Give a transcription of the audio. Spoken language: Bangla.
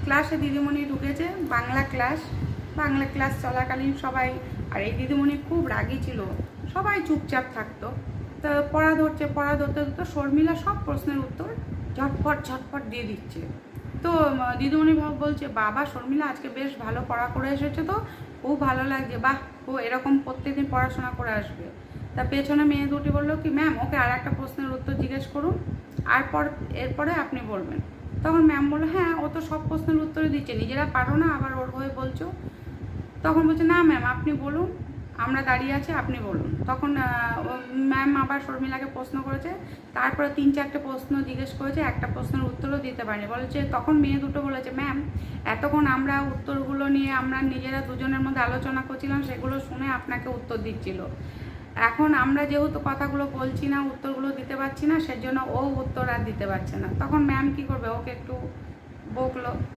ক্লাসে দিদিমণি ঢুকেছে, বাংলা ক্লাস চলাকালীন সবাই, আর এই দিদিমণি খুব রাগী ছিল, সবাই চুপচাপ থাকতো। তো পড়া ধরতে ধরতে শর্মিলা সব প্রশ্নের উত্তর ঝটপট দিয়ে দিচ্ছে। তো দিদিমণি বলছে, বাবা শর্মিলা আজকে বেশ ভালো পড়া করে এসেছে, তো খুব ভালো লাগছে, বাহ ও এরকম প্রত্যেকদিন পড়াশোনা করে আসবে। তা পেছনে মেয়ে দুটি বললো কি, ম্যাম ওকে আর একটা প্রশ্নের উত্তর জিজ্ঞেস করুন, এরপরে আপনি বলবেন। তখন ম্যাম বললো, হ্যাঁ ও তো সব প্রশ্নের উত্তরই দিচ্ছে, নিজেরা পারো না আবার ওর হয়ে বলছো। তখন বলছে, না ম্যাম আপনি বলুন, আমরা দাঁড়িয়ে আছি, আপনি বলুন। তখন ম্যাম আবার শর্মিলাকে প্রশ্ন করেছে, তারপরে 3-4টে প্রশ্ন জিজ্ঞেস করেছে, একটা প্রশ্নের উত্তরও দিতে পারেনি। বলেছে, তখন মেয়ে দুটো বলেছে, ম্যাম এতক্ষণ আমরা উত্তরগুলো নিয়ে আমরা নিজেরা দুজনের মধ্যে আলোচনা করছিলাম, সেগুলো শুনে আপনাকে উত্তর দিচ্ছিল। এখন আমরা যেহেতু কথাগুলো বলছি না, উত্তরগুলো দিতে পারছি না, সেজন্য ও উত্তর আর দিতে পারছে না। তখন ম্যাম কি করবে, ওকে একটু বকলো।